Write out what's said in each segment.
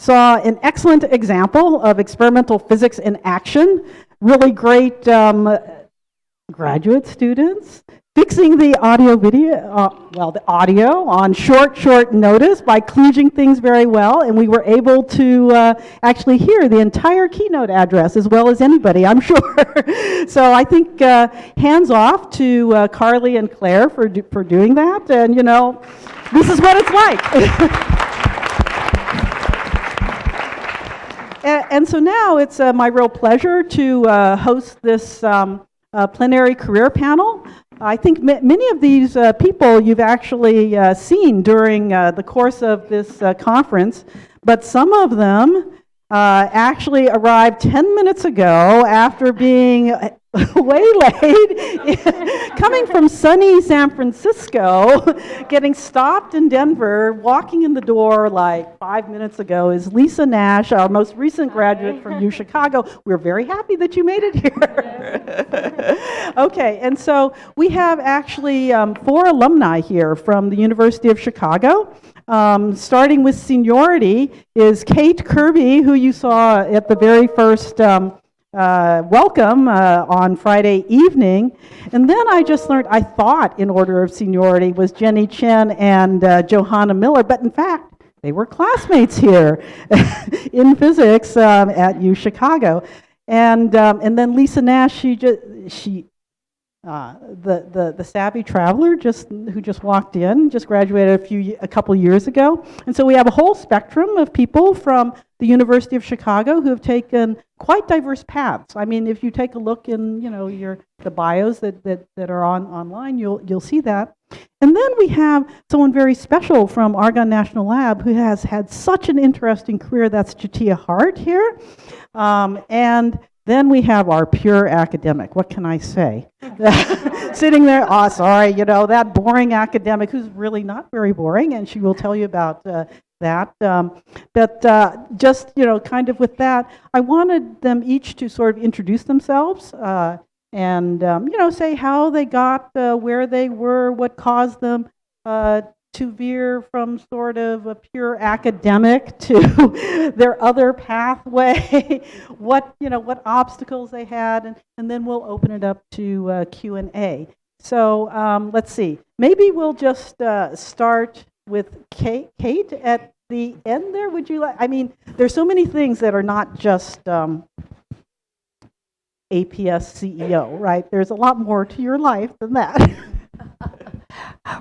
saw an excellent example of experimental physics in action. Really great graduate students fixing the the audio on short notice by kludging things very well, and we were able to actually hear the entire keynote address as well as anybody, I'm sure. So I think hands off to Carly and Claire for doing that, and you know, this is what it's like. And so now it's my real pleasure to host this plenary career panel. I think many of these people you've actually seen during the course of this conference, but some of them actually arrived 10 minutes ago after being waylaid, coming from sunny San Francisco, getting stopped in Denver, walking in the door like 5 minutes ago is Lisa Nash, our most recent graduate from UChicago. We're very happy that you made it here. Okay, and so we have actually 4 alumni here from the University of Chicago. Starting with seniority is Kate Kirby, who you saw at the very first welcome on Friday evening. And then I just learned, I thought in order of seniority was Jenny Chen and Johanna Miller, but in fact, they were classmates here in physics at UChicago. And then Lisa Nash, the savvy traveler who just walked in, just graduated a couple years ago. And so we have a whole spectrum of people from the University of Chicago who have taken quite diverse paths. I mean, if you take a look in, you know, the bios that are online, you'll see that. And then we have someone very special from Argonne National Lab who has had such an interesting career. That's Jatia Hart here. And then we have our pure academic. What can I say? Sitting there, oh, sorry, you know, that boring academic who's really not very boring, and she will tell you about that. Just, you know, kind of with that, I wanted them each to sort of introduce themselves and, you know, say how they got where they were, what caused them to veer from sort of a pure academic to their other pathway, what obstacles they had, and then we'll open it up to Q&A. So let's see. Maybe we'll just start with Kate at the end there. Would you like? I mean, there's so many things that are not just APS CEO, right? There's a lot more to your life than that.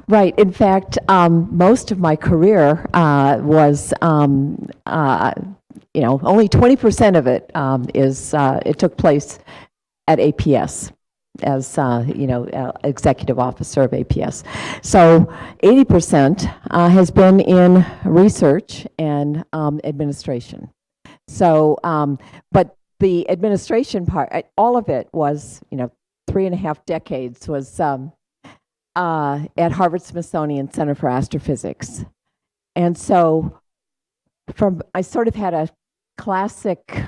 Right. In fact, most of my career was, only 20% of it it took place at APS as, executive officer of APS. So 80% has been in research and administration. So, but the administration part, all of it was, 3.5 decades was at Harvard-Smithsonian Center for Astrophysics. And so I sort of had a classic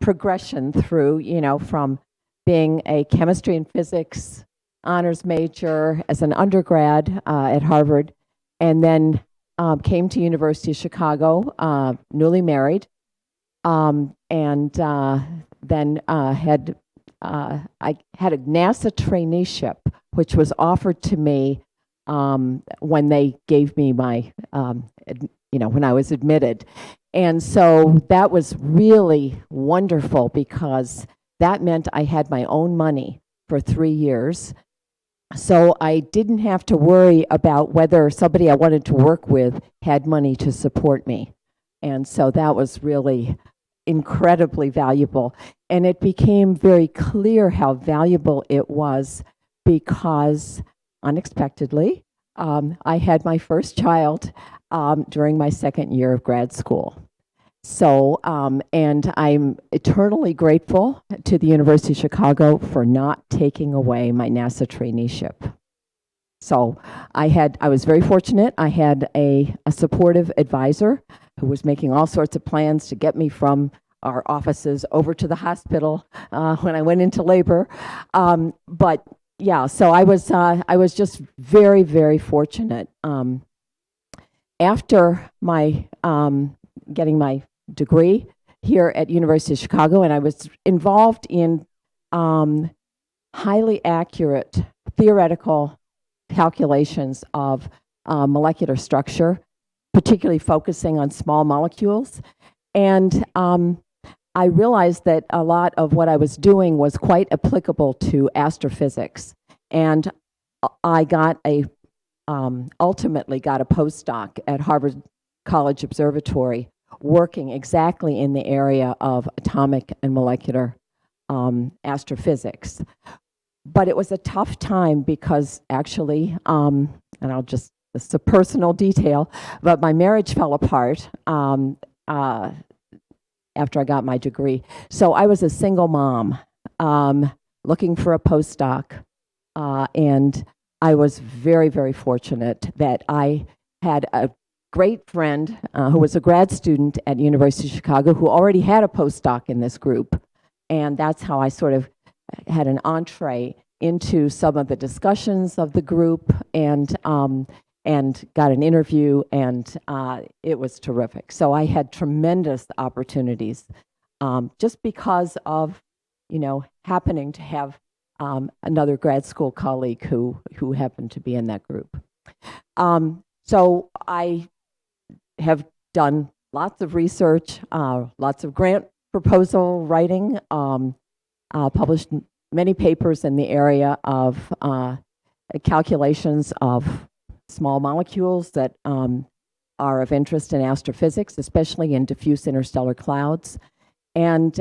progression through, from being a chemistry and physics honors major as an undergrad at Harvard, and then came to University of Chicago, newly married, and then I had a NASA traineeship, which was offered to me when they gave me my, when I was admitted. And so that was really wonderful because that meant I had my own money for 3 years. So I didn't have to worry about whether somebody I wanted to work with had money to support me. And so that was really incredibly valuable. And it became very clear how valuable it was because unexpectedly, I had my first child during my second year of grad school. So, and I'm eternally grateful to the University of Chicago for not taking away my NASA traineeship. So I was very fortunate. I had a supportive advisor who was making all sorts of plans to get me from our offices over to the hospital when I went into labor. But yeah, so I was just very, very fortunate. After my getting my degree here at University of Chicago, and I was involved in highly accurate theoretical calculations of molecular structure, particularly focusing on small molecules. And I realized that a lot of what I was doing was quite applicable to astrophysics. And I ultimately got a postdoc at Harvard College Observatory, working exactly in the area of atomic and molecular astrophysics. But it was a tough time because actually, and this is a personal detail, but my marriage fell apart after I got my degree. So I was a single mom looking for a postdoc, and I was very, very fortunate that I had a great friend who was a grad student at University of Chicago who already had a postdoc in this group. And that's how I sort of had an entree into some of the discussions of the group, and got an interview, and it was terrific. So I had tremendous opportunities just because of, happening to have another grad school colleague who happened to be in that group. So I have done lots of research, lots of grant proposal writing, published many papers in the area of calculations of small molecules that are of interest in astrophysics, especially in diffuse interstellar clouds. And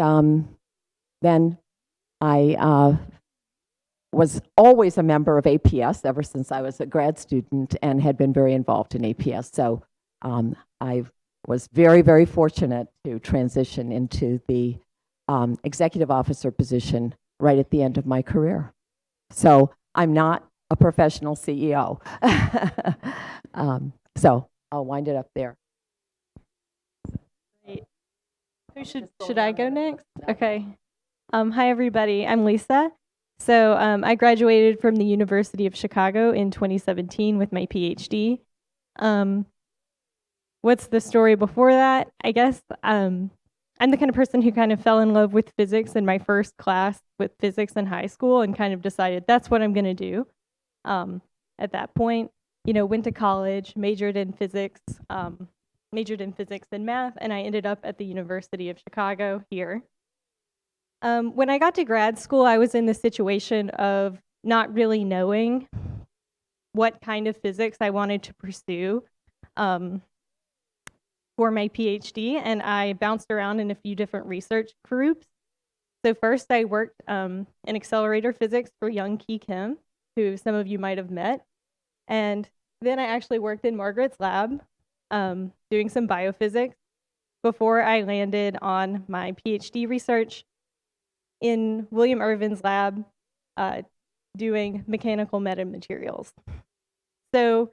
then I was always a member of APS ever since I was a grad student, and had been very involved in APS. So I was very, very fortunate to transition into the executive officer position right at the end of my career. So I'm not a professional CEO. So I'll wind it up there. Great. Who should I go next? Okay. Hi, everybody. I'm Lisa. So I graduated from the University of Chicago in 2017 with my PhD. What's the story before that? I guess I'm the kind of person who kind of fell in love with physics in my first class with physics in high school, and kind of decided that's what I'm going to do. At that point, went to college, majored in physics and math, and I ended up at the University of Chicago here. When I got to grad school, I was in the situation of not really knowing what kind of physics I wanted to pursue for my PhD, and I bounced around in a few different research groups. So first I worked in accelerator physics for Young Ki Kim, who some of you might have met. And then I actually worked in Margaret's lab doing some biophysics before I landed on my PhD research in William Irvin's lab doing mechanical metamaterials. So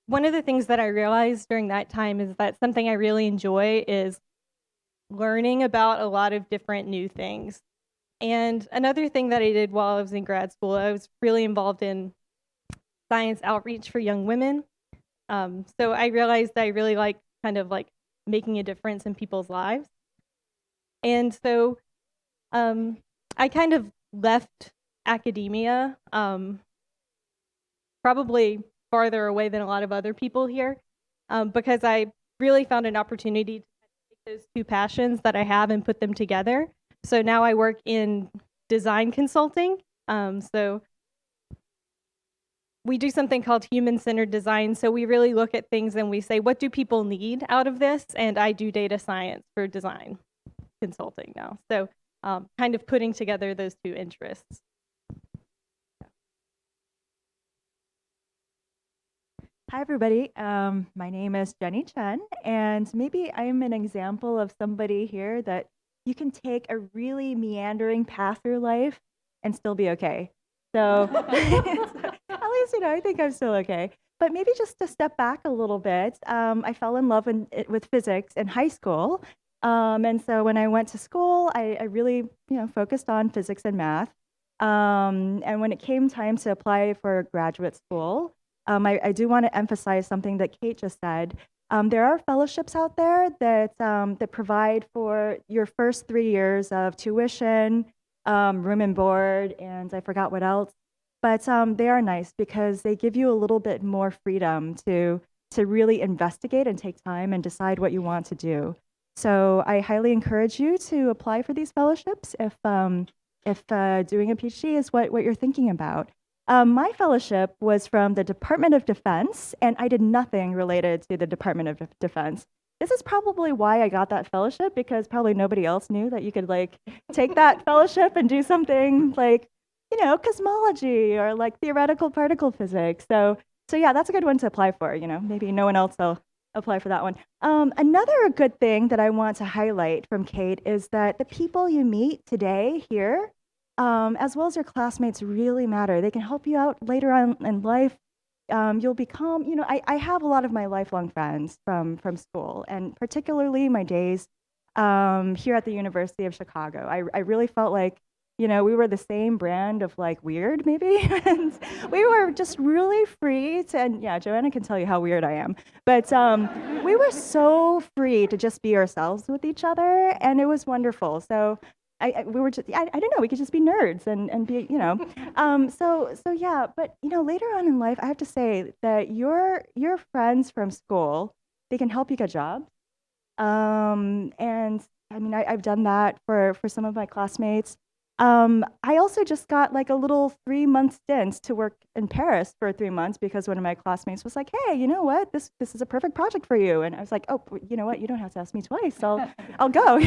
one of the things that I realized during that time is that something I really enjoy is learning about a lot of different new things. And another thing that I did while I was in grad school, I was really involved in science outreach for young women. So I realized I really like kind of like making a difference in people's lives. And so I kind of left academia, probably farther away than a lot of other people here, because I really found an opportunity to take those two passions that I have and put them together. So now I work in design consulting. So we do something called human-centered design. So we really look at things and we say, what do people need out of this? And I do data science for design consulting now. So kind of putting together those two interests. Hi, everybody. My name is Jenny Chen, and maybe I'm an example of somebody here that you can take a really meandering path through life and still be okay. So at least, I think I'm still okay. But maybe just to step back a little bit, I fell in love with physics in high school. And so when I went to school, I really, focused on physics and math. And when it came time to apply for graduate school, I do want to emphasize something that Kate just said. There are fellowships out there that provide for your first 3 years of tuition, room and board, and I forgot what else. But they are nice because they give you a little bit more freedom to really investigate and take time and decide what you want to do. So I highly encourage you to apply for these fellowships if doing a PhD is what you're thinking about. My fellowship was from the Department of Defense, and I did nothing related to the Department of Defense. This is probably why I got that fellowship, because probably nobody else knew that you could like take that fellowship and do something like, cosmology or like theoretical particle physics. So yeah, that's a good one to apply for. Maybe no one else will apply for that one. Another good thing that I want to highlight from Kate is that the people you meet today here, as well as your classmates, really matter. They can help you out later on in life. You'll become, I have a lot of my lifelong friends from school, and particularly my days here at the University of Chicago. I really felt like, we were the same brand of like weird, maybe. And we were just really free to, and yeah, Joanna can tell you how weird I am. But we were so free to just be ourselves with each other, and it was wonderful. So we were just, I don't know, we could just be nerds and be, so yeah. But later on in life, I have to say that your friends from school, they can help you get jobs. And I mean, I've done that for some of my classmates. I also just got like a little 3-month stint to work in Paris for 3 months because one of my classmates was like, "Hey, you know what? This is a perfect project for you." And I was like, "Oh, you know what? You don't have to ask me twice. I'll go."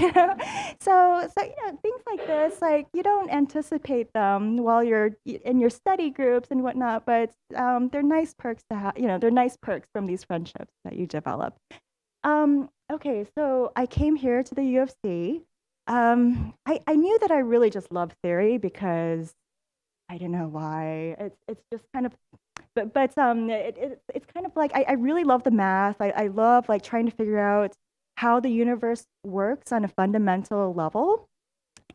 So things like this, like you don't anticipate them while you're in your study groups and whatnot, but they're nice perks to have. They're nice perks from these friendships that you develop. Okay, so I came here to the U of C. I knew that I really just love theory because I don't know why. It's just kind of, but it's kind of like I really love the math. I love like trying to figure out how the universe works on a fundamental level.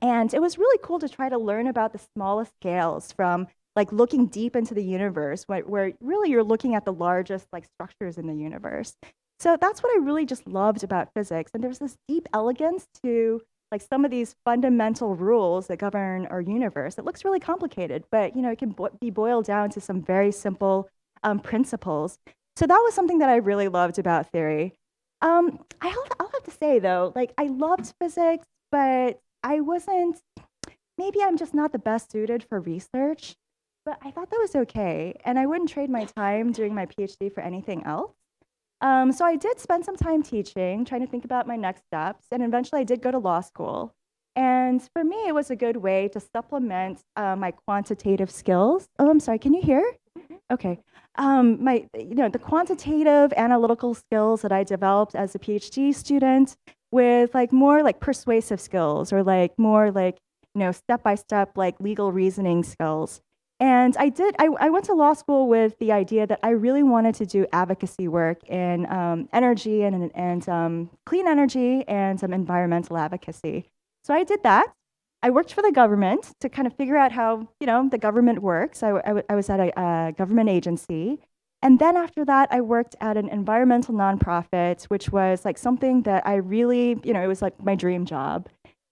And it was really cool to try to learn about the smallest scales, from like looking deep into the universe, where really you're looking at the largest like structures in the universe. So that's what I really just loved about physics. And there's this deep elegance to like some of these fundamental rules that govern our universe. It looks really complicated, but it can be boiled down to some very simple principles. So that was something that I really loved about theory. I'll have to say though, like I loved physics, but I wasn't, maybe I'm just not the best suited for research, but I thought that was okay. And I wouldn't trade my time doing my PhD for anything else. So I did spend some time teaching, trying to think about my next steps, and eventually I did go to law school. And for me, it was a good way to supplement my quantitative skills. Oh, I'm sorry, can you hear? Okay. The quantitative analytical skills that I developed as a PhD student with like more like persuasive skills, or like more like, step-by-step like legal reasoning skills. And I went to law school with the idea that I really wanted to do advocacy work in energy and clean energy and environmental advocacy. So I did that. I worked for the government to kind of figure out how, the government works. I was at a government agency. And then after that, I worked at an environmental nonprofit, which was like something that I really, it was like my dream job.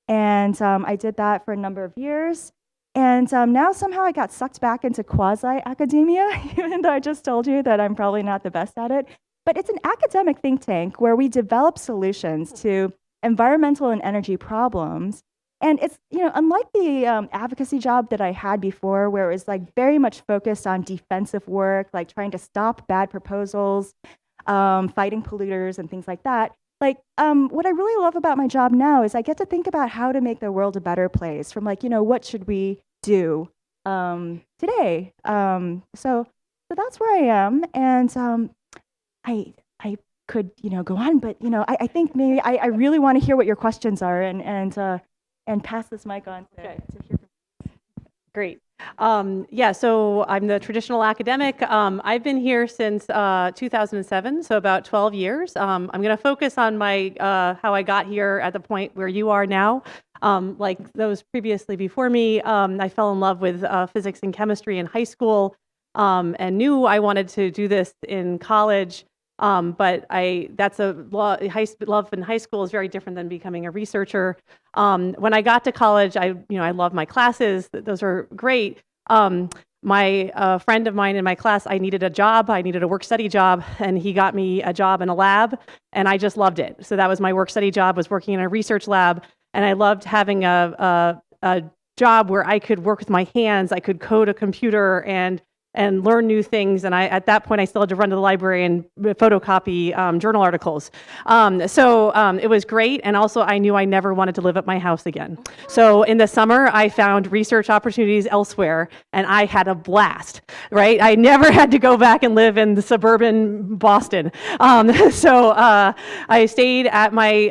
And I did that for a number of years. And now somehow I got sucked back into quasi-academia, even though I just told you that I'm probably not the best at it. But it's an academic think tank where we develop solutions to environmental and energy problems. And it's, unlike the advocacy job that I had before, where it was like very much focused on defensive work, like trying to stop bad proposals, fighting polluters and things like that. Like, what I really love about my job now is I get to think about how to make the world a better place, from like, what should we do today? So that's where I am. And I could, go on, but, I think maybe I really want to hear what your questions are and pass this mic on to hear from. Great. So I'm the traditional academic. I've been here since 2007, so about 12 years. I'm going to focus on my how I got here at the point where you are now. Like those previously before me, I fell in love with physics and chemistry in high school, and knew I wanted to do this in college. But that's love in high school is very different than becoming a researcher. When I got to college, I loved my classes. Those are great. My friend of mine in my class, I needed a job. I needed a work-study job, and he got me a job in a lab, and I just loved it. So that was my work-study job, was working in a research lab, and I loved having a job where I could work with my hands. I could code a computer and learn new things. And at that point, I still had to run to the library and photocopy journal articles. So it was great. And also, I knew I never wanted to live at my house again. So in the summer, I found research opportunities elsewhere, and I had a blast, right? I never had to go back and live in the suburban Boston. So I stayed at my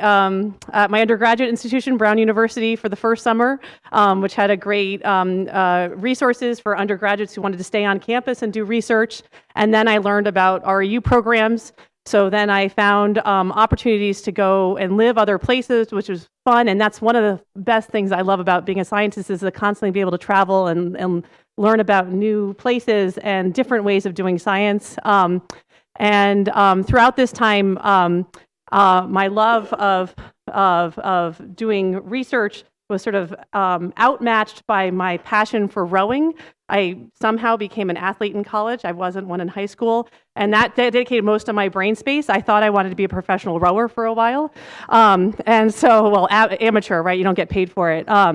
undergraduate institution, Brown University, for the first summer, which had a great resources for undergraduates who wanted to stay on campus and do research. And then I learned about REU programs. So then I found opportunities to go and live other places, which was fun. And that's one of the best things I love about being a scientist, is to constantly be able to travel and learn about new places and different ways of doing science. And throughout this time, my love of doing research was sort of outmatched by my passion for rowing. I somehow became an athlete in college. I wasn't one in high school, and that dedicated most of my brain space. I thought I wanted to be a professional rower for a while, and so, well, amateur, right? You don't get paid for it. I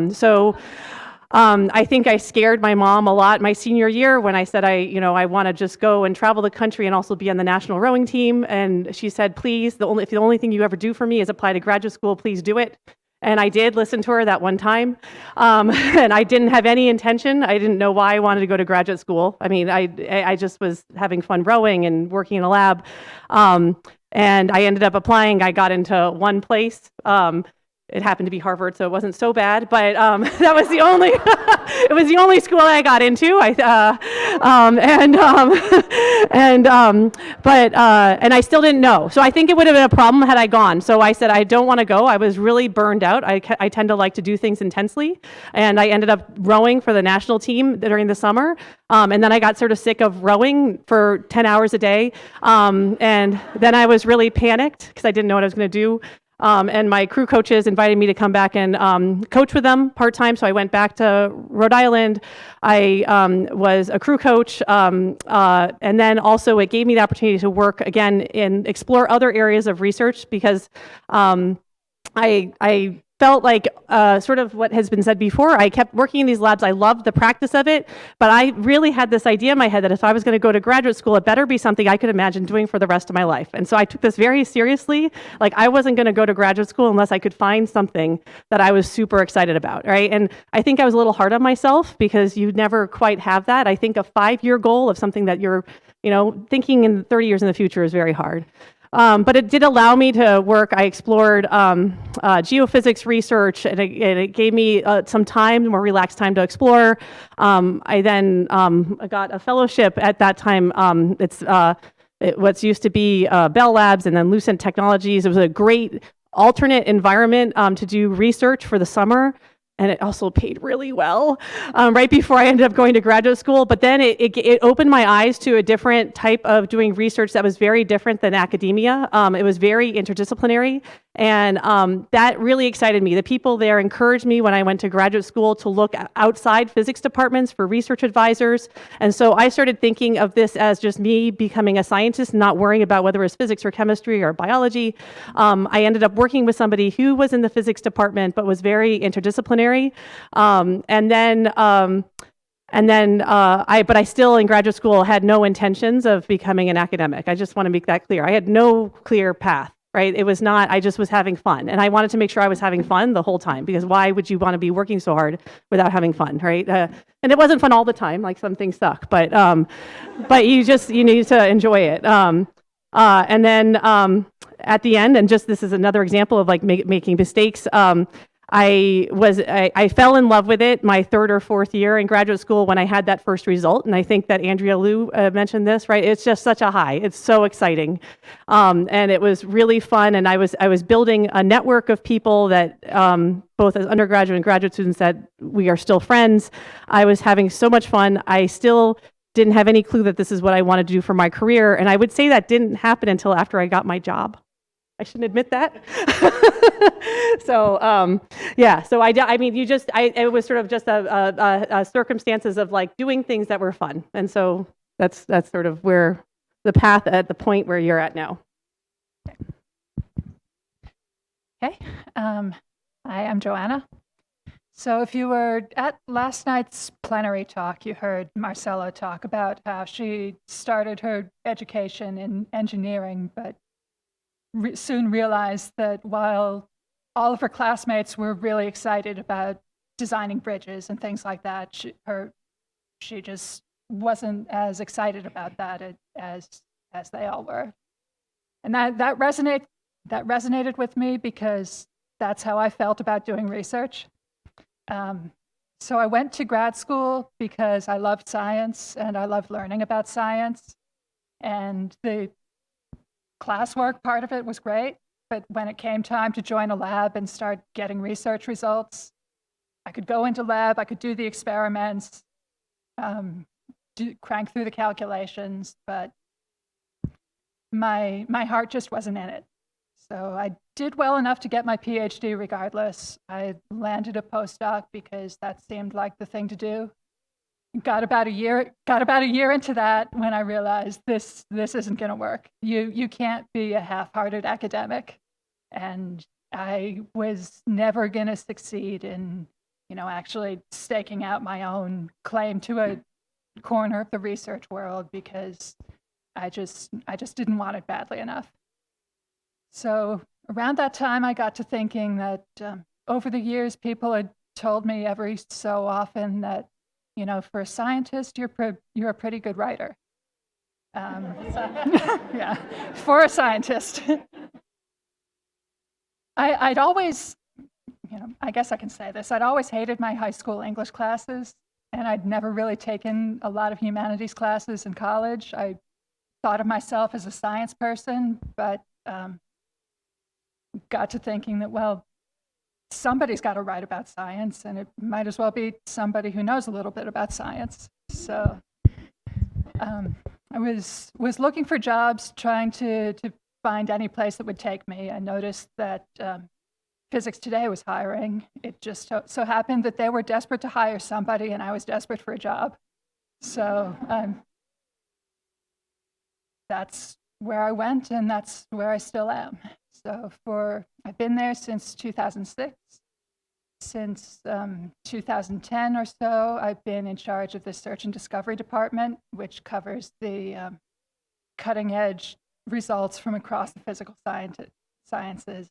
think I scared my mom a lot my senior year when I said I want to just go and travel the country and also be on the national rowing team. And she said, please, if the only thing you ever do for me is apply to graduate school, please do it. And I did listen to her that one time. And I didn't have any intention. I didn't know why I wanted to go to graduate school. I mean, I just was having fun rowing and working in a lab. And I ended up applying. I got into one place. It happened to be Harvard, so it wasn't so bad. But that was the only it was the only school I got into. And I still didn't know. So I think it would have been a problem had I gone. So I said I don't want to go. I was really burned out. I tend to like to do things intensely, and I ended up rowing for the national team during the summer. And then I got sort of sick of rowing for 10 hours a day. And then I was really panicked because I didn't know what I was going to do. And my crew coaches invited me to come back and coach with them part-time, so I went back to Rhode Island. I was a crew coach, and then also it gave me the opportunity to work again and explore other areas of research, because I felt like sort of what has been said before. I kept working in these labs. I loved the practice of it, but I really had this idea in my head that if I was going to go to graduate school, it better be something I could imagine doing for the rest of my life. And so I took this very seriously. Like, I wasn't going to go to graduate school unless I could find something that I was super excited about, right? And I think I was a little hard on myself, because you never quite have that. I think a 5-year goal of something that you're, thinking in 30 years in the future is very hard. But it did allow me to work. I explored geophysics research, and it gave me some time, more relaxed time to explore. I then got a fellowship at that time. It's what's used to be Bell Labs and then Lucent Technologies. It was a great alternate environment to do research for the summer. And it also paid really well right before I ended up going to graduate school. But then it opened my eyes to a different type of doing research that was very different than academia. It was very interdisciplinary. And that really excited me. The people there encouraged me when I went to graduate school to look outside physics departments for research advisors. And so I started thinking of this as just me becoming a scientist, not worrying about whether it was physics or chemistry or biology. I ended up working with somebody who was in the physics department but was very interdisciplinary. But I still, in graduate school, had no intentions of becoming an academic. I just want to make that clear. I had no clear path, right? It was not, I just was having fun. And I wanted to make sure I was having fun the whole time, because why would you want to be working so hard without having fun, right? And it wasn't fun all the time, like some things suck, but you need to enjoy it. And then at the end, and just this is another example of like making mistakes, I fell in love with it my 3rd or 4th year in graduate school when I had that first result. And I think that Andrea Liu mentioned this, right? It's just such a high. It's so exciting. And it was really fun. And I was building a network of people that both as undergraduate and graduate students that we are still friends. I was having so much fun. I still didn't have any clue that this is what I wanted to do for my career. And I would say that didn't happen until after I got my job. I shouldn't admit that. So yeah, so I mean, it was sort of just a circumstances of like doing things that were fun. And so that's sort of where the path at the point where you're at now. Okay. Hi, I'm Joanna. So if you were at last night's plenary talk, you heard Marcella talk about how she started her education in engineering, but soon realized that while all of her classmates were really excited about designing bridges and things like that, she just wasn't as excited about that as they all were. And that resonated with me because that's how I felt about doing research. So I went to grad school because I loved science and I loved learning about science. And the classwork part of it was great, but when it came time to join a lab and start getting research results, I could go into lab, I could do the experiments, crank through the calculations, but my heart just wasn't in it. So I did well enough to get my PhD regardless. I landed a postdoc because that seemed like the thing to do. Got about a year into that when I realized this isn't going to work. You can't be a half-hearted academic, and I was never going to succeed in, actually staking out my own claim to a corner of the research world because I just didn't want it badly enough. So around that time, I got to thinking that over the years, people had told me every so often that, for a scientist, you're a pretty good writer. Yeah, for a scientist. I'd always, I guess I can say this, I'd always hated my high school English classes, and I'd never really taken a lot of humanities classes in college. I thought of myself as a science person, but got to thinking that, well, somebody's got to write about science, and it might as well be somebody who knows a little bit about science. So I was looking for jobs, trying to find any place that would take me. I noticed that Physics Today was hiring. It just so happened that they were desperate to hire somebody, and I was desperate for a job. So that's where I went, and that's where I still am. So I've been there since 2006. Since 2010 or so, I've been in charge of the Search and Discovery Department, which covers the cutting edge results from across the physical sciences.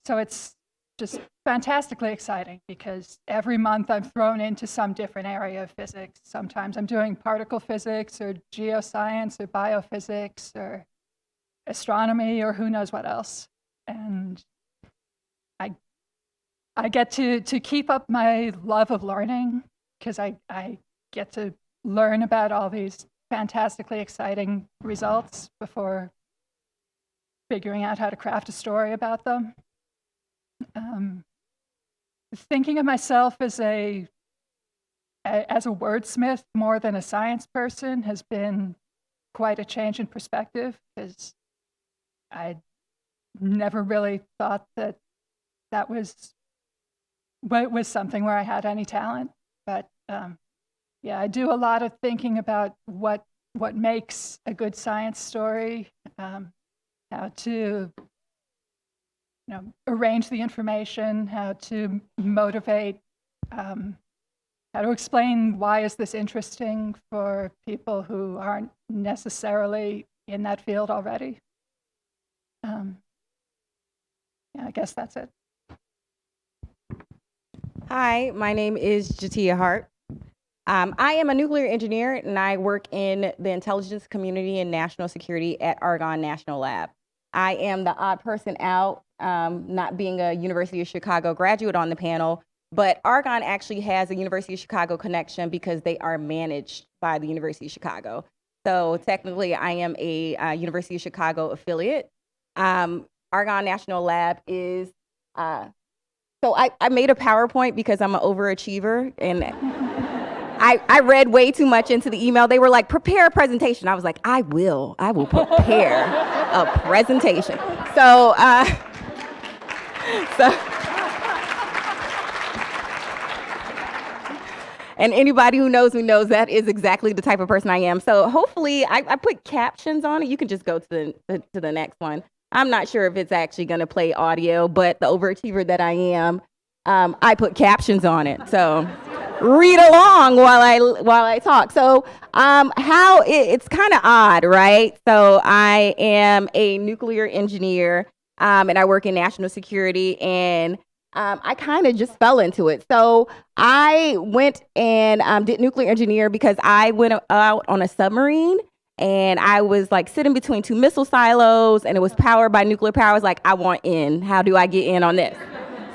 So it's just fantastically exciting because every month I'm thrown into some different area of physics. Sometimes I'm doing particle physics or geoscience or biophysics or astronomy or who knows what else. And I get to keep up my love of learning because I get to learn about all these fantastically exciting results before figuring out how to craft a story about them. Thinking of myself as a wordsmith more than a science person has been quite a change in perspective because I never really thought that was something where I had any talent. But yeah, I do a lot of thinking about what makes a good science story, how to arrange the information, how to motivate, how to explain why is this interesting for people who aren't necessarily in that field already. Yeah, I guess that's it. Hi, my name is Jatia Hart. I am a nuclear engineer, and I work in the intelligence community and national security at Argonne National Lab. I am the odd person out, not being a University of Chicago graduate on the panel, but Argonne actually has a University of Chicago connection because they are managed by the University of Chicago. So technically, I am a University of Chicago affiliate. Argonne National Lab is, so I made a PowerPoint because I'm an overachiever, and I read way too much into the email. They were like, prepare a presentation. I was like, I will prepare a presentation. So, and anybody who knows me knows that is exactly the type of person I am. So hopefully I put captions on it. You can just go to the next one. I'm not sure if it's actually going to play audio, but the overachiever that I am, I put captions on it. So read along while I talk. So it's kind of odd, right? So I am a nuclear engineer, and I work in national security, and I kind of just fell into it. So I went and did nuclear engineer because I went out on a submarine, and I was like sitting between two missile silos, and it was powered by nuclear power. I was like, I want in. How do I get in on this?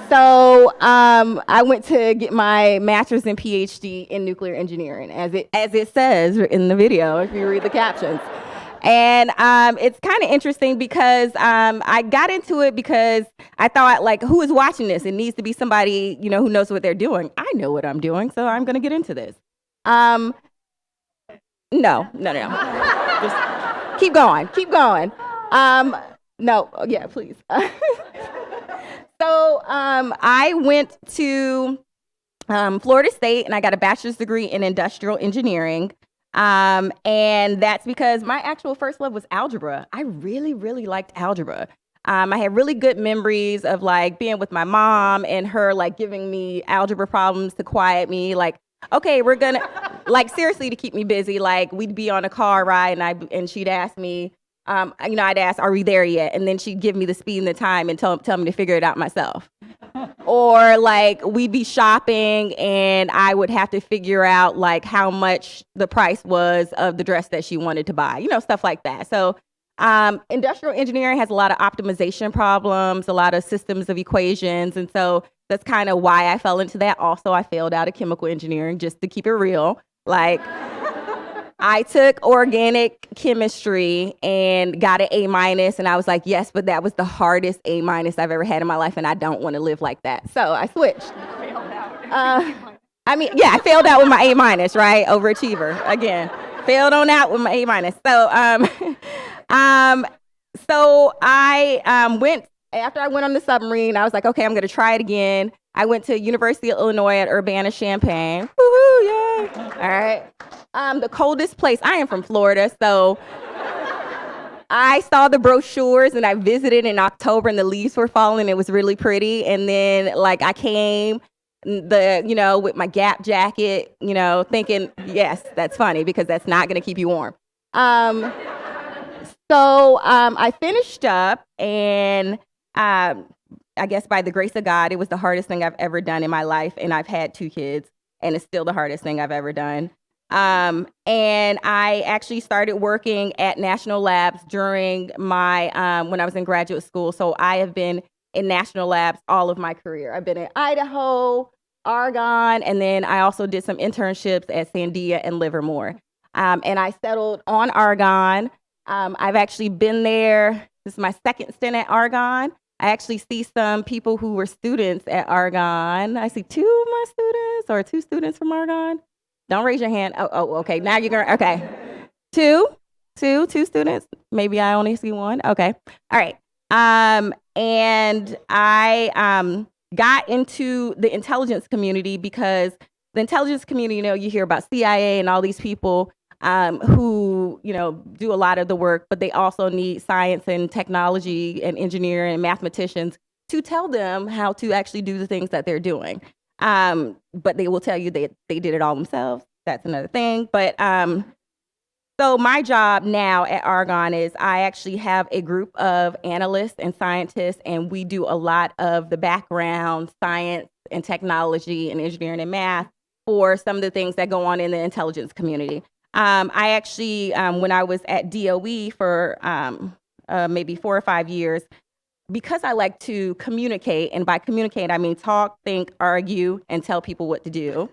So I went to get my master's and PhD in nuclear engineering, as it says in the video, if you read the captions. And it's kind of interesting because I got into it because I thought, like, who is watching this? It needs to be somebody, who knows what they're doing. I know what I'm doing, so I'm going to get into this. No. Just keep going. No, yeah, please. So I went to Florida State, and I got a bachelor's degree in industrial engineering. And that's because my actual first love was algebra. I really, really liked algebra. I had really good memories of like being with my mom and her like giving me algebra problems to quiet me. Like, okay, we're gonna, like, seriously, to keep me busy. Like, we'd be on a car ride, and she'd ask me, I'd ask, are we there yet? And then she'd give me the speed and the time and tell me to figure it out myself. Or like we'd be shopping and I would have to figure out like how much the price was of the dress that she wanted to buy, stuff like that. So industrial engineering has a lot of optimization problems, a lot of systems of equations. And so that's kind of why I fell into that. Also, I failed out of chemical engineering, just to keep it real. Like, I took organic chemistry and got an A-, and I was like, yes, but that was the hardest A- I've ever had in my life, and I don't want to live like that. So I switched. I failed out with my A-, right? Overachiever, again. Failed on out with my A-. So I went, after I went on the submarine, I was like, okay, I'm going to try it again. I went to University of Illinois at Urbana-Champaign. Woohoo, yay. All right. The coldest place. I am from Florida, so I saw the brochures and I visited in October and the leaves were falling. It was really pretty. And then like I came with my Gap jacket, thinking, yes, that's funny because that's not going to keep you warm. So I finished up, and I guess by the grace of God, it was the hardest thing I've ever done in my life. And I've had 2 kids, and it's still the hardest thing I've ever done. And I actually started working at national labs during my, when I was in graduate school. So I have been in national labs all of my career. I've been in Idaho, Argonne, and then I also did some internships at Sandia and Livermore. And I settled on Argonne. I've actually been there. This is my second stint at Argonne. I actually see some people who were students at Argonne. I see 2 of my students, or 2 students from Argonne. Don't raise your hand. Oh, okay. Now you're going to, okay. 2 students. Maybe I only see 1. Okay. All right. And I got into the intelligence community because the intelligence community, you hear about CIA and all these people who, do a lot of the work, but they also need science and technology and engineering and mathematicians to tell them how to actually do the things that they're doing. But they will tell you they did it all themselves. That's another thing. But so my job now at Argonne is I actually have a group of analysts and scientists, and we do a lot of the background science and technology and engineering and math for some of the things that go on in the intelligence community. I actually, when I was at DOE for maybe 4 or 5 years, because I like to communicate, and by communicate, I mean talk, think, argue, and tell people what to do.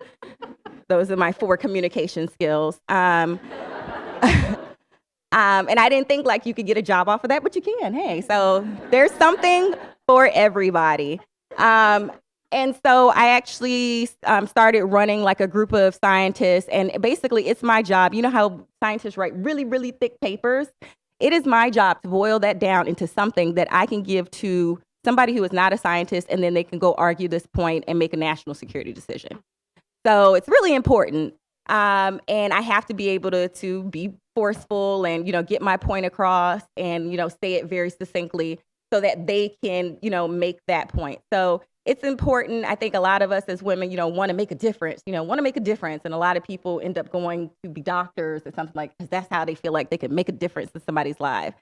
Those are my 4 communication skills. And I didn't think like you could get a job off of that, but you can. Hey, so there's something for everybody. And so I actually started running like a group of scientists, and basically it's my job. You know how scientists write really, really thick papers? It is my job to boil that down into something that I can give to somebody who is not a scientist, and then they can go argue this point and make a national security decision. So it's really important. And I have to be able to be forceful and, get my point across and, say it very succinctly so that they can, make that point. So it's important. I think a lot of us as women, want to make a difference, want to make a difference. And a lot of people end up going to be doctors or something like, because that's how they feel like they can make a difference in somebody's life.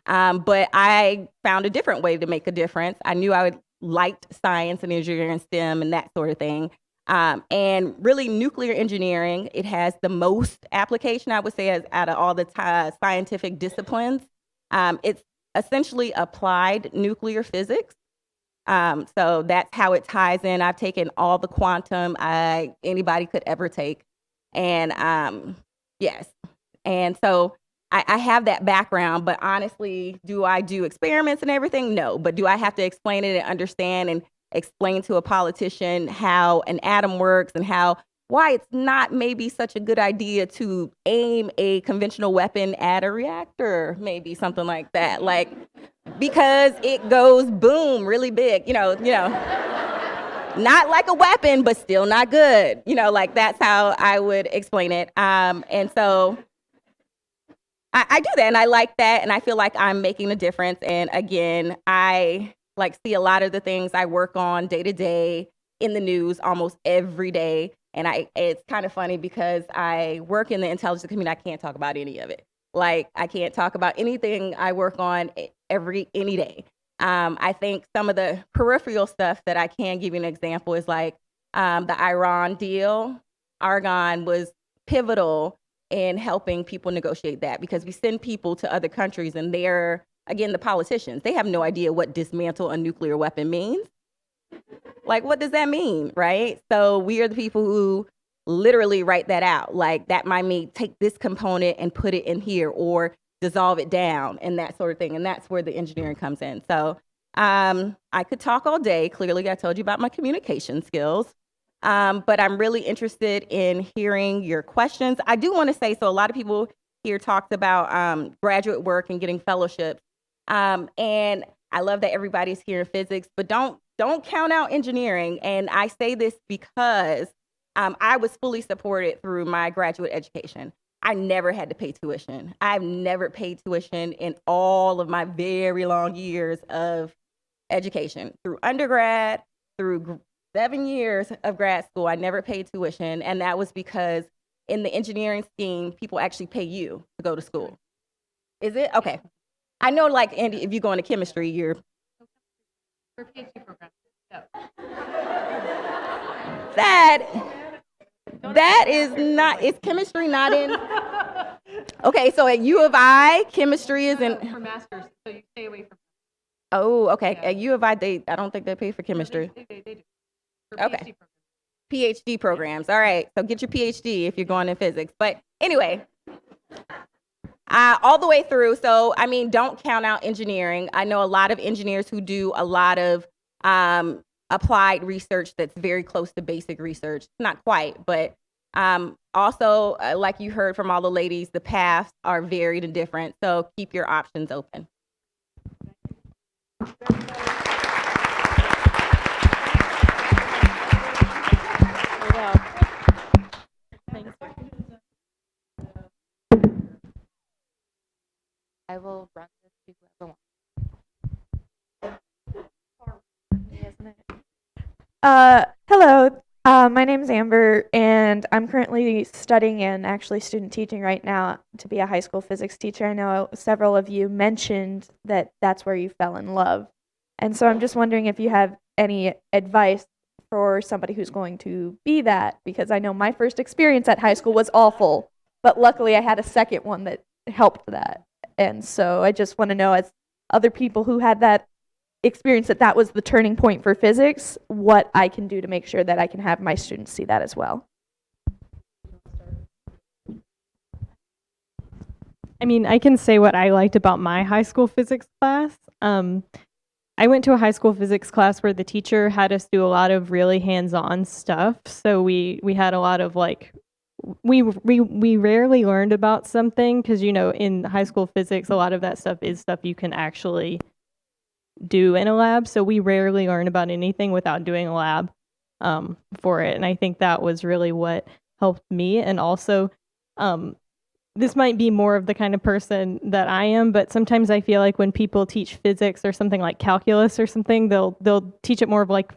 But I found a different way to make a difference. I knew I liked science and engineering and STEM and that sort of thing. And really nuclear engineering, it has the most application, I would say, out of all the scientific disciplines. It's essentially applied nuclear physics. So that's how it ties in. I've taken all the quantum anybody could ever take. And yes. And so I have that background, but honestly, do I do experiments and everything? No. But do I have to explain it and understand and explain to a politician how an atom works and why it's not maybe such a good idea to aim a conventional weapon at a reactor, maybe something like that, like because it goes boom really big, not like a weapon, but still not good, like that's how I would explain it. And so I do that, and I like that, and I feel like I'm making a difference. And again, I see a lot of the things I work on day to day in the news almost every day. And it's kind of funny because I work in the intelligence community. I can't talk about any of it. Like, I can't talk about anything I work on any day. I think some of the peripheral stuff that I can give you an example is like the Iran deal. Argonne was pivotal in helping people negotiate that, because we send people to other countries and they're, again, the politicians, they have no idea what dismantle a nuclear weapon means. Like, what does that mean, right? So we are the people who literally write that out. Like, that might mean take this component and put it in here, or dissolve it down, and that sort of thing. And that's where the engineering comes in. So I could talk all day. Clearly, I told you about my communication skills. But I'm really interested in hearing your questions. I do want to say, so a lot of people here talked about graduate work and getting fellowships. And I love that everybody's here in physics, but don't count out engineering. And I say this because I was fully supported through my graduate education. I never had to pay tuition. I've never paid tuition in all of my very long years of education. Through undergrad, through 7 years of grad school, I never paid tuition. And that was because in the engineering scheme, people actually pay you to go to school. Is it? Okay. I know, like, Andy, if you go into chemistry, you're... For PhD programs, yeah. That is not... Is chemistry not in... Okay, so at U of I, chemistry is in... For masters, so you stay away from... Oh, okay. Yeah. At U of I, I don't think they pay for chemistry. They do. For Okay. PhD programs. PhD programs. All right. So get your PhD if you're going in physics. But anyway, all the way through. So, I mean, don't count out engineering. I know a lot of engineers who do a lot of applied research that's very close to basic research. Not quite, but also, like you heard from all the ladies, the paths are varied and different. So keep your options open. I will run this to whoever wants. Hello, my name is Amber, and I'm currently studying and actually student teaching right now to be a high school physics teacher. I know several of you mentioned that that's where you fell in love. And so I'm just wondering if you have any advice for somebody who's going to be that, because I know my first experience at high school was awful, but luckily I had a second one that helped that. And so I just want to know, as other people who had that experience, that was the turning point for physics, what I can do to make sure that I can have my students see that as well. I mean, I can say what I liked about my high school physics class. I went to a high school physics class where the teacher had us do a lot of really hands-on stuff. So we had a lot of like, we rarely learned about something because, you know, in high school physics, a lot of that stuff is stuff you can actually do in a lab. So we rarely learn about anything without doing a lab for it. And I think that was really what helped me. And also, this might be more of the kind of person that I am, but sometimes I feel like when people teach physics or something like calculus or something, they'll teach it more of like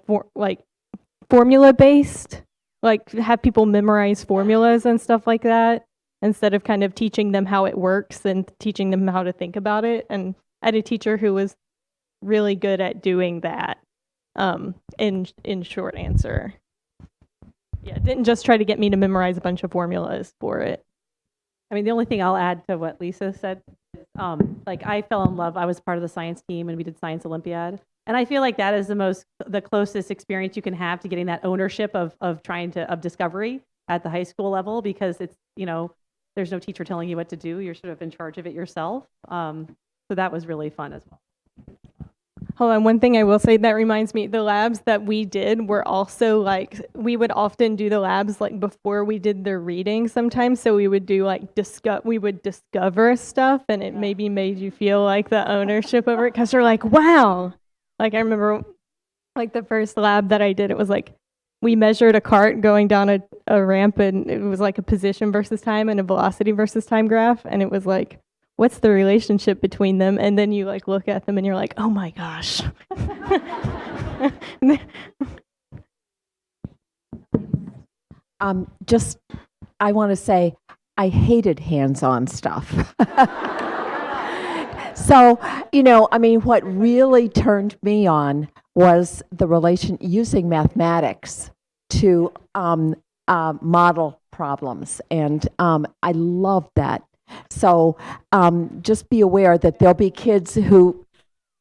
formula based, like have people memorize formulas and stuff like that, instead of kind of teaching them how it works and teaching them how to think about it. And I had a teacher who was really good at doing that. In short answer, yeah, didn't just try to get me to memorize a bunch of formulas for it. I mean, the only thing I'll add to what Lisa said is, like, I fell in love. I was part of the science team, and we did Science Olympiad. And I feel like that is the closest experience you can have to getting that ownership of discovery at the high school level, because it's, you know, there's no teacher telling you what to do. You're sort of in charge of it yourself. So that was really fun as well. Hold on, one thing I will say that reminds me, the labs that we did were also like, we would often do the labs like before we did the reading sometimes. So we would do like, we would discover stuff, and it maybe made you feel like the ownership over it, because you're like, wow. Like I remember like the first lab that I did, it was like, we measured a cart going down a ramp, and it was like a position versus time and a velocity versus time graph. And it was like, what's the relationship between them? And then you like look at them and you're like, oh my gosh. I want to say, I hated hands-on stuff. So, you know, I mean, what really turned me on was using mathematics to model problems. And I loved that. So just be aware that there'll be kids who,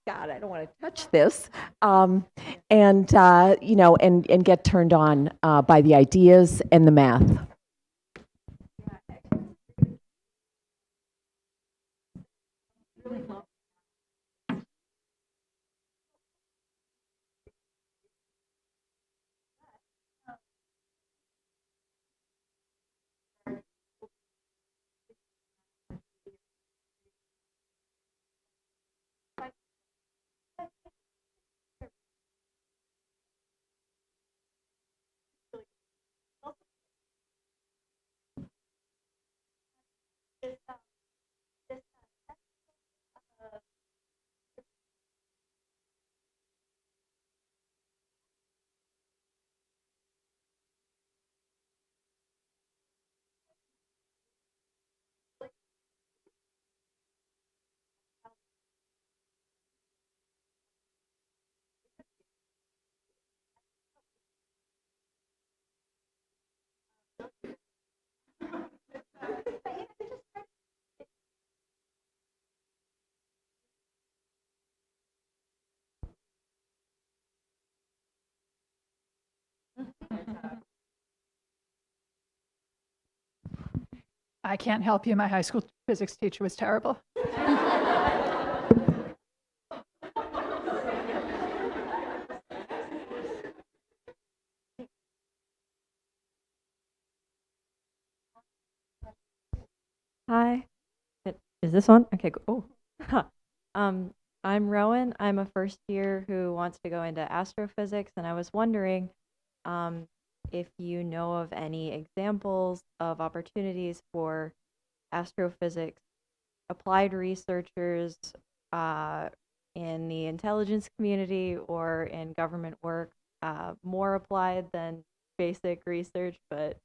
God, I don't want to touch this, you know, and get turned on by the ideas and the math. I can't help you. My high school physics teacher was terrible. Hi. Is this on? Okay, cool. Oh. I'm Rowan. I'm a first year who wants to go into astrophysics, and I was wondering if you know of any examples of opportunities for astrophysics applied researchers in the intelligence community or in government work, more applied than basic research, but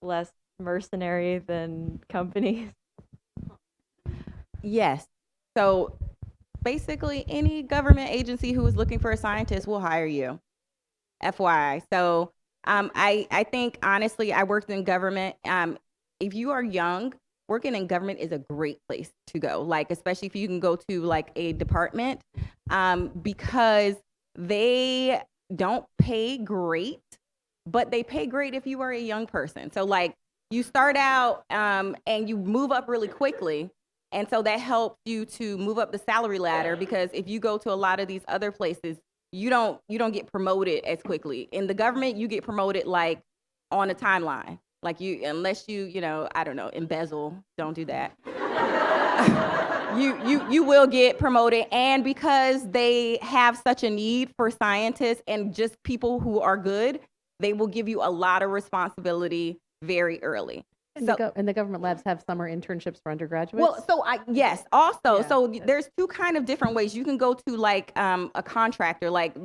less mercenary than companies. Yes. So basically, any government agency who is looking for a scientist will hire you. FYI. So I think, honestly, I worked in government. If you are young, working in government is a great place to go, like, especially if you can go to like a department, because they don't pay great, but they pay great if you are a young person. So like you start out and you move up really quickly. And so that helps you to move up the salary ladder, because if you go to a lot of these other places, you don't get promoted as quickly. In the government, you get promoted like on a timeline. Like unless you know, I don't know, embezzle, don't do that. You will get promoted, and because they have such a need for scientists and just people who are good, they will give you a lot of responsibility very early. And, So, and the government labs have summer internships for undergraduates. well, so yes, also, Yeah. so there's two kind of different ways. You can go to like a contractor, like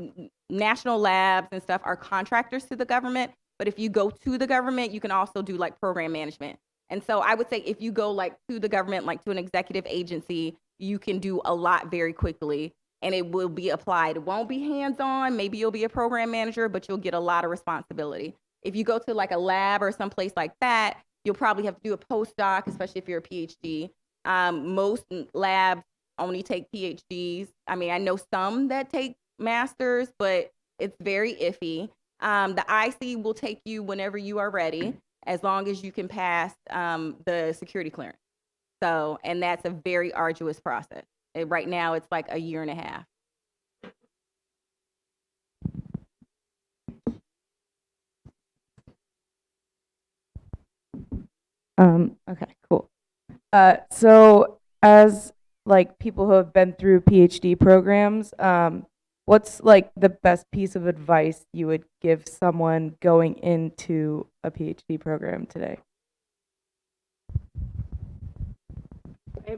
national labs and stuff are contractors to the government. But if you go to the government, you can also do like program management. And so I would say if you go like to the government, like to an executive agency, you can do a lot very quickly, and it will be applied. It won't be hands-on. Maybe you'll be a program manager, but you'll get a lot of responsibility. If you go to like a lab or someplace like that, you'll probably have to do a postdoc, especially if you're a PhD. Most labs only take PhDs. I mean, I know some that take masters, but it's very iffy. The IC will take you whenever you are ready, as long as you can pass the security clearance. So, and that's a very arduous process. Right now, it's like a year and a half. Okay, cool. So as like people who have been through PhD programs, what's like the best piece of advice you would give someone going into a PhD program today?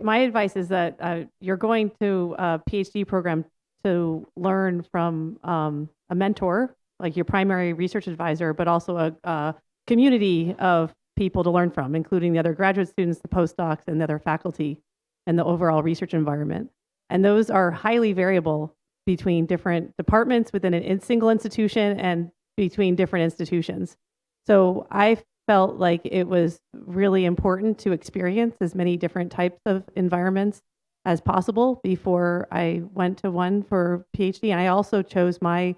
My advice is that you're going to a PhD program to learn from a mentor, like your primary research advisor, but also a community of people to learn from, including the other graduate students, the postdocs, and the other faculty, and the overall research environment. And those are highly variable between different departments within a single institution and between different institutions. So I felt like it was really important to experience as many different types of environments as possible before I went to one for PhD. And I also chose my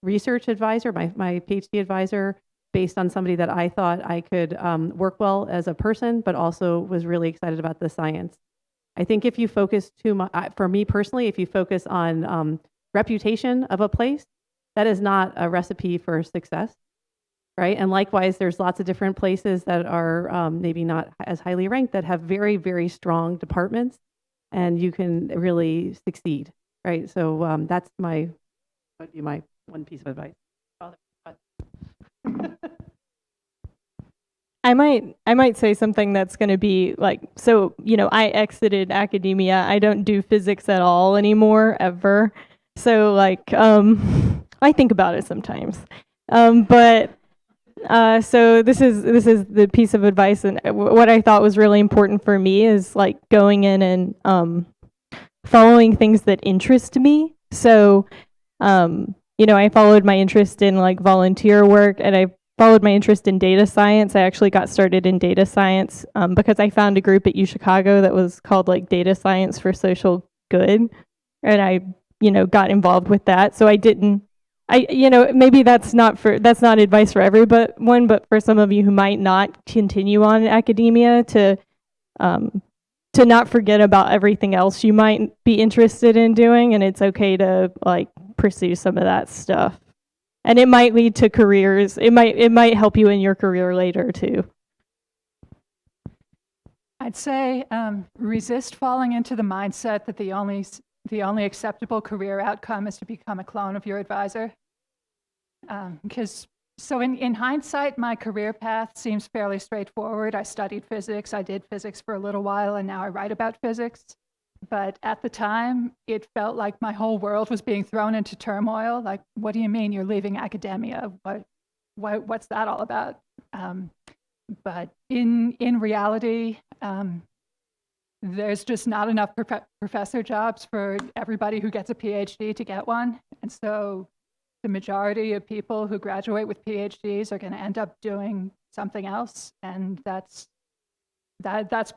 research advisor, my PhD advisor, based on somebody that I thought I could work well as a person, but also was really excited about the science. I think if you focus too much, for me personally, if you focus on reputation of a place, that is not a recipe for success. Right. And likewise, there's lots of different places that are maybe not as highly ranked that have very, very strong departments, and you can really succeed. Right. So that's my one piece of advice. I might say something that's going to be like, so, you know, I exited academia. I don't do physics at all anymore, ever. So like, I think about it sometimes. So this is the piece of advice, and what I thought was really important for me is like going in and following things that interest me. So, you know, I followed my interest in like volunteer work, and I followed my interest in data science. I actually got started in data science because I found a group at UChicago that was called like Data Science for Social Good, and I, you know, got involved with that. So you know, maybe that's not advice for everyone, but for some of you who might not continue on in academia, to not forget about everything else you might be interested in doing, and it's okay to like pursue some of that stuff. And it might lead to careers. It might help you in your career later too. I'd say resist falling into the mindset that the only acceptable career outcome is to become a clone of your advisor. Because in hindsight, my career path seems fairly straightforward. I studied physics, I did physics for a little while, and now I write about physics. But at the time, it felt like my whole world was being thrown into turmoil. Like, what do you mean you're leaving academia? What's that all about? But in reality, there's just not enough professor jobs for everybody who gets a PhD to get one. And so the majority of people who graduate with PhDs are going to end up doing something else. And that's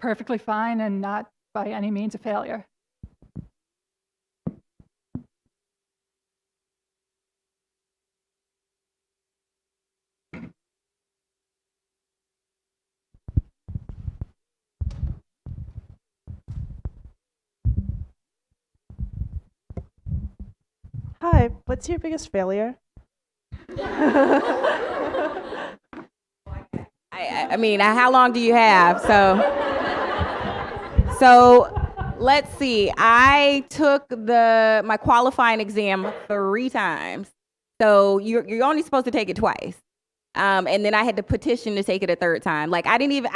perfectly fine and not by any means a failure. Hi, what's your biggest failure? I mean, how long do you have? So let's see. I took my qualifying exam 3 times. So you're only supposed to take it twice. And then I had to petition to take it a 3rd time. Like I didn't even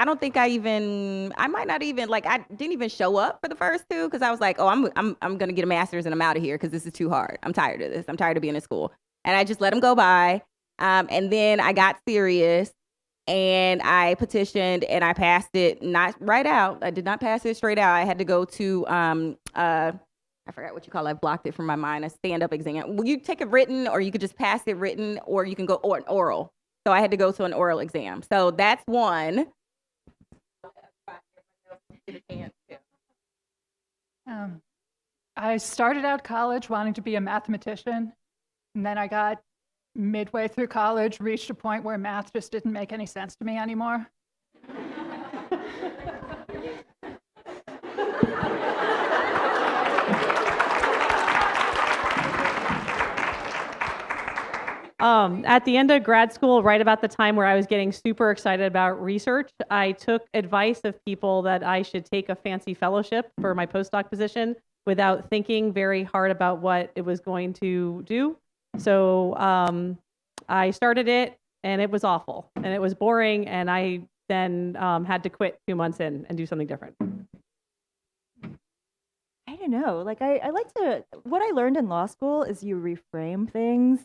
show up for the first 2 because I was like, oh, I'm gonna get a master's and I'm out of here because this is too hard. I'm tired of this. I'm tired of being in school. And I just let them go by. And then I got serious and I petitioned and I passed it not right out. I did not pass it straight out. I had to go to I forgot what you call it. I blocked it from my mind. A stand-up exam. Well, you take it written, or you could just pass it written, or you can go an oral. So I had to go to an oral exam. So that's one. I started out college wanting to be a mathematician, and then I got midway through college, reached a point where math just didn't make any sense to me anymore. At the end of grad school, right about the time where I was getting super excited about research, I took advice of people that I should take a fancy fellowship for my postdoc position without thinking very hard about what it was going to do. So I started it, and it was awful, and it was boring, and I then had to quit 2 months in and do something different. I don't know. Like I like to. What I learned in law school is you reframe things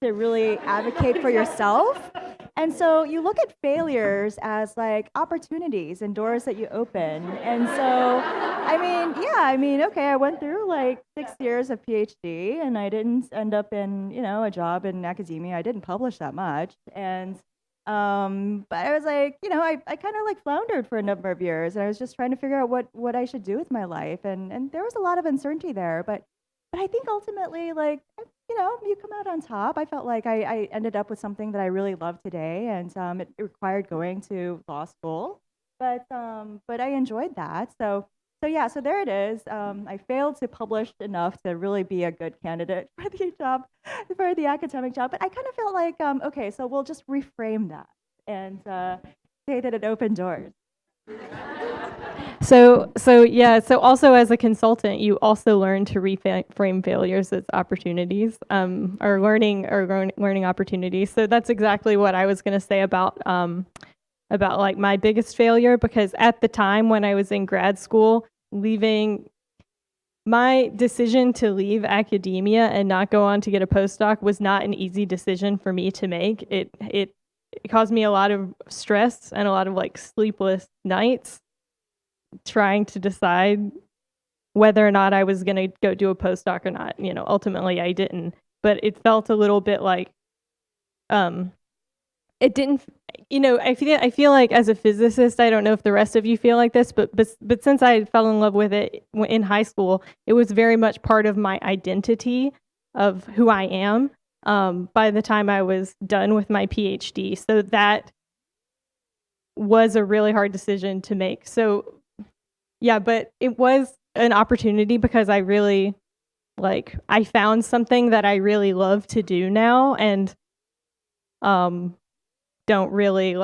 to really advocate for yourself. And so you look at failures as like opportunities and doors that you open. And so, I mean, okay, I went through like 6 years of PhD and I didn't end up in, a job in academia. I didn't publish that much. And, but I was like, I kind of like floundered for a number of years and I was just trying to figure out what I should do with my life. And there was a lot of uncertainty there, but I think ultimately, like, you come out on top. I felt like I ended up with something that I really love today, and it required going to law school, but I enjoyed that. So there it is. I failed to publish enough to really be a good candidate for the job, for the academic job. But I kind of felt like, okay, so we'll just reframe that and say that it opened doors. So also as a consultant, you also learn to reframe failures as opportunities, or learning opportunities. So that's exactly what I was going to say about like my biggest failure, because at the time when I was in grad school, my decision to leave academia and not go on to get a postdoc was not an easy decision for me to make. It caused me a lot of stress and a lot of like sleepless nights trying to decide whether or not I was going to go do a postdoc or not. Ultimately I didn't, but it felt a little bit like, it didn't, I feel like as a physicist, I don't know if the rest of you feel like this, but since I fell in love with it in high school, it was very much part of my identity of who I am, by the time I was done with my PhD. So that was a really hard decision to make. So yeah, but it was an opportunity because I really, I found something that I really love to do now, and don't really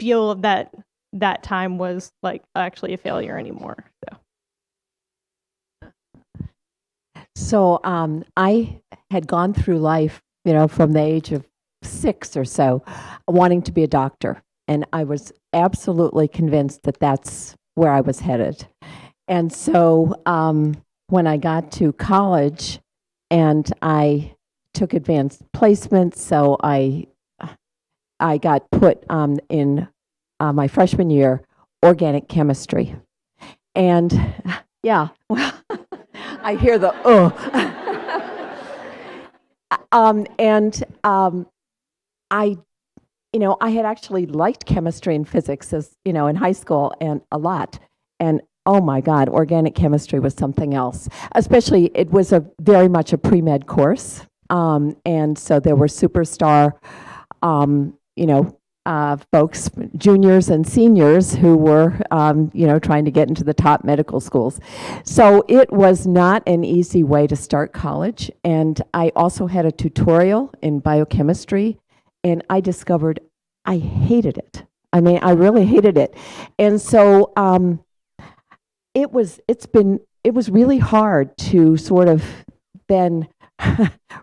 feel that time was actually a failure anymore. So I had gone through life, from the age of 6 or so, wanting to be a doctor. And I was absolutely convinced that that's where I was headed. And so when I got to college and I took advanced placement, so I got put in my freshman year, organic chemistry. And yeah, well, I hear the I had actually liked chemistry and physics as, in high school and a lot. And oh my God, organic chemistry was something else. Especially, it was very much a pre-med course. And so there were superstar, folks, juniors and seniors, who were, trying to get into the top medical schools. So it was not an easy way to start college. And I also had a tutorial in biochemistry, and I discovered I hated it. I mean, I really hated it. And so it was really hard to sort of then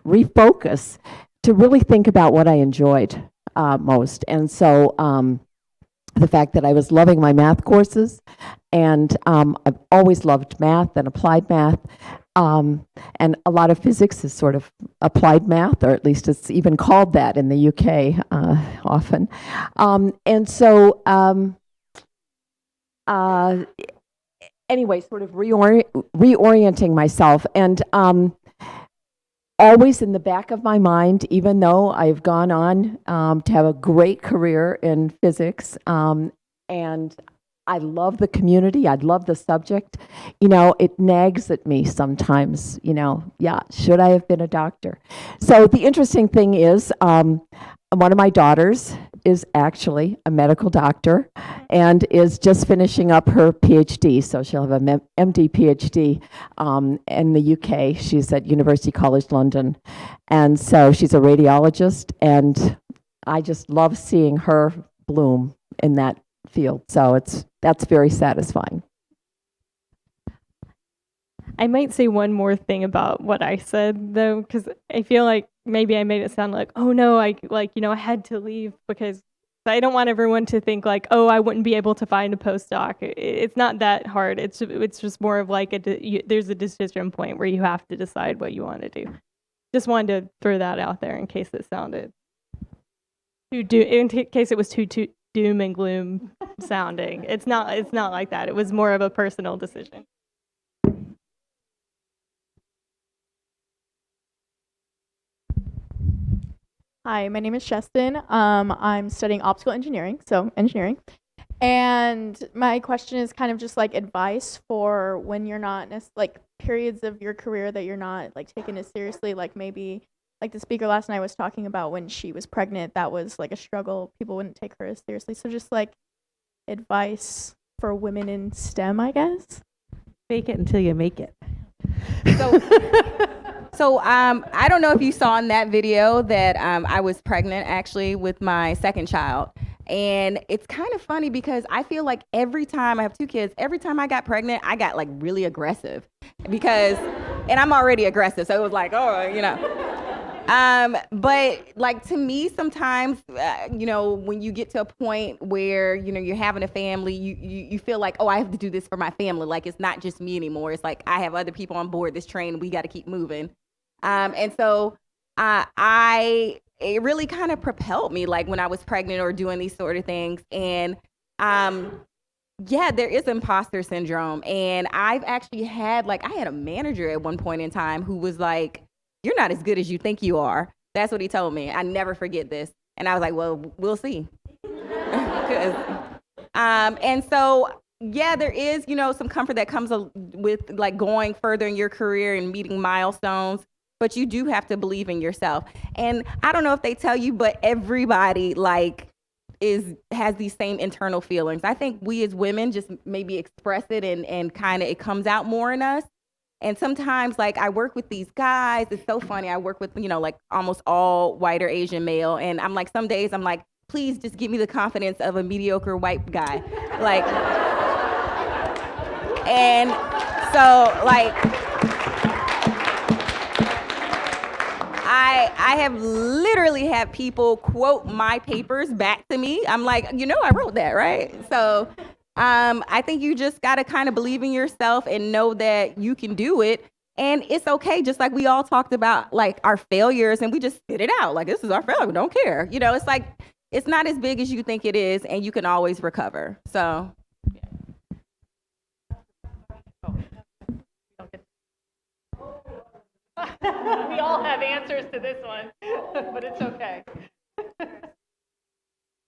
refocus to really think about what I enjoyed most. And so the fact that I was loving my math courses, and I've always loved math and applied math, and a lot of physics is sort of applied math, or at least it's even called that in the UK often. And so anyway, sort of reorienting myself, and always in the back of my mind, even though I've gone on to have a great career in physics, and I love the community, I love the subject, it nags at me sometimes, yeah, should I have been a doctor? So the interesting thing is, one of my daughters is actually a medical doctor and is just finishing up her PhD. So she'll have a MD PhD in the UK. She's at University College London. And so she's a radiologist, and I just love seeing her bloom in that field. So that's very satisfying. I might say one more thing about what I said, though, because I feel like maybe I made it sound like, oh no, I had to leave, because I don't want everyone to think like, oh, I wouldn't be able to find a postdoc. It's not that hard. It's just more of like there's a decision point where you have to decide what you want to do. Just wanted to throw that out there in case it sounded in case it was too doom and gloom sounding. It's not like that. It was more of a personal decision. Hi, my name is Justin. I'm studying optical engineering, so engineering. And my question is kind of just like advice for when you're not like periods of your career that you're not like taking it seriously. Like maybe like the speaker last night was talking about when she was pregnant, that was like a struggle. People wouldn't take her as seriously. So just like advice for women in STEM, I guess. Fake it until you make it. So I don't know if you saw in that video that I was pregnant actually with my second child. And it's kind of funny because I feel like every time I have two kids, every time I got pregnant, I got like really aggressive and I'm already aggressive. So it was like, but like to me, sometimes, when you get to a point where, you're having a family, you feel like, oh, I have to do this for my family. Like, it's not just me anymore. It's like, I have other people on board this train. We got to keep moving. And so it really kind of propelled me, like when I was pregnant or doing these sort of things. And yeah, there is imposter syndrome. And I've actually had, I had a manager at one point in time who was like, you're not as good as you think you are. That's what he told me. I never forget this. And I was like, well, we'll see. And so, yeah, there is, some comfort that comes with like going further in your career and meeting milestones. But you do have to believe in yourself. And I don't know if they tell you, but everybody has these same internal feelings. I think we as women just maybe express it and kind of it comes out more in us. And sometimes I work with these guys. It's so funny. I work with, almost all white or Asian male. And I'm like, some days I'm like, please just give me the confidence of a mediocre white guy. And so I have literally had people quote my papers back to me. I'm like, I wrote that, right? So I think you just got to kind of believe in yourself and know that you can do it. And it's okay, just like we all talked about our failures and we just spit it out. Like, this is our failure, we don't care. It's like, it's not as big as you think it is and you can always recover. So. We all have answers to this one, but it's okay.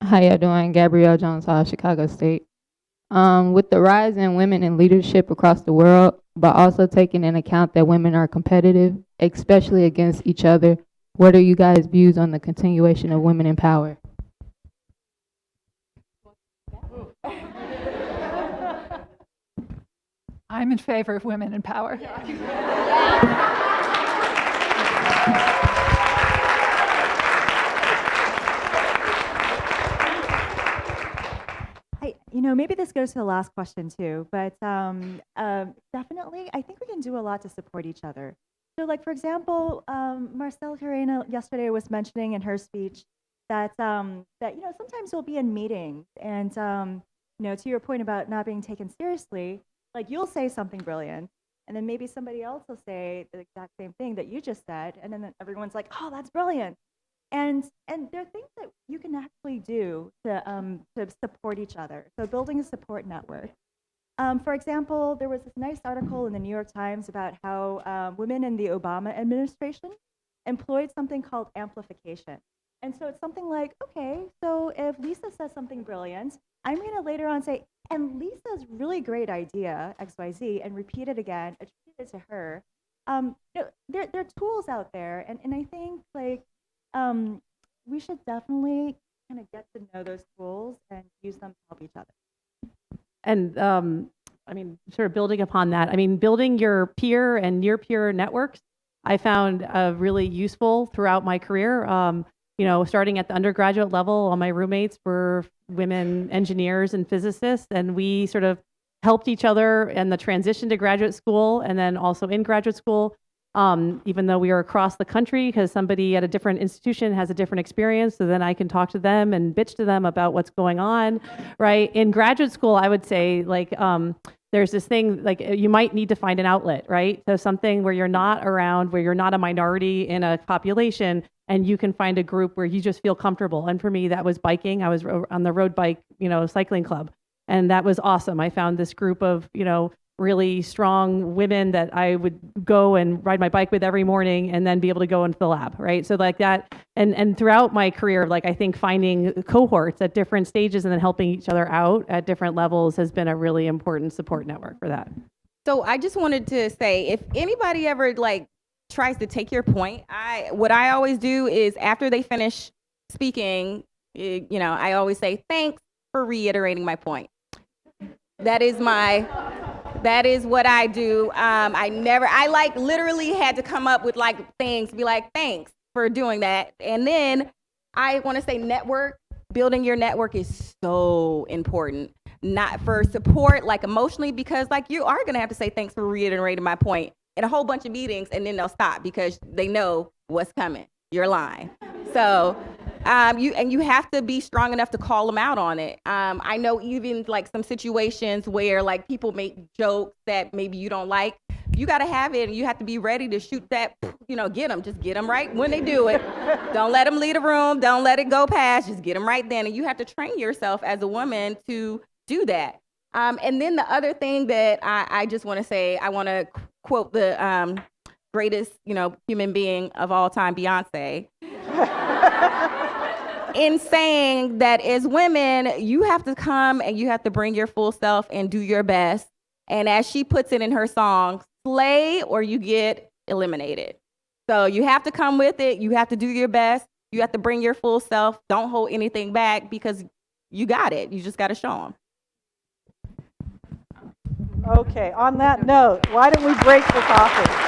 How you doing? Gabrielle Jones, Chicago State. With the rise in women in leadership across the world, but also taking into account that women are competitive, especially against each other, what are you guys' views on the continuation of women in power? I'm in favor of women in power. Maybe this goes to the last question too, but definitely, I think we can do a lot to support each other. So, like for example, Marcelle Carrena yesterday was mentioning in her speech that sometimes we'll be in meetings, and to your point about not being taken seriously, like you'll say something brilliant, and then maybe somebody else will say the exact same thing that you just said, and then everyone's like, "Oh, that's brilliant." And there are things that you can actually do to support each other. So building a support network. For example, there was this nice article in the New York Times about how women in the Obama administration employed something called amplification. And so it's something like, okay, so if Lisa says something brilliant, I'm going to later on say, and Lisa's really great idea, XYZ, and repeat it again, attribute it to her. There are tools out there, and I think we should definitely kind of get to know those tools and use them to help each other. And sort of building upon that, building your peer and near peer networks, I found really useful throughout my career. Starting at the undergraduate level, all my roommates were women engineers and physicists, and we sort of helped each other in the transition to graduate school and then also in graduate school. Even though we are across the country, because somebody at a different institution has a different experience, so then I can talk to them and bitch to them about what's going on, right? In graduate school, I would say, there's this thing, you might need to find an outlet, right? So something where you're not around, where you're not a minority in a population, and you can find a group where you just feel comfortable. And for me, that was biking. I was on the road bike, cycling club. And that was awesome. I found this group of, really strong women that I would go and ride my bike with every morning and then be able to go into the lab, right? So like that, and throughout my career, I think finding cohorts at different stages and then helping each other out at different levels has been a really important support network for that. So I just wanted to say, if anybody ever tries to take your point, what I always do is after they finish speaking, I always say, thanks for reiterating my point. That is what I do. I literally had to come up with things, be like, thanks for doing that. And then I want to say building your network is so important. Not for support, emotionally, because you are going to have to say thanks for reiterating my point in a whole bunch of meetings, and then they'll stop because they know what's coming. You're lying. So you have to be strong enough to call them out on it. I know even some situations where people make jokes that maybe you don't like. You got to have it, and you have to be ready to shoot that, just get them right when they do it. Don't let them leave the room. Don't let it go past. Just get them right then. And you have to train yourself as a woman to do that. And then the other thing that I just want to say, I want to quote the greatest, human being of all time, Beyonce. In saying that as women, you have to come and you have to bring your full self and do your best. And as she puts it in her song, slay or you get eliminated. So you have to come with it. You have to do your best. You have to bring your full self. Don't hold anything back because you got it. You just got to show them. Okay, on that note, why don't we break for coffee?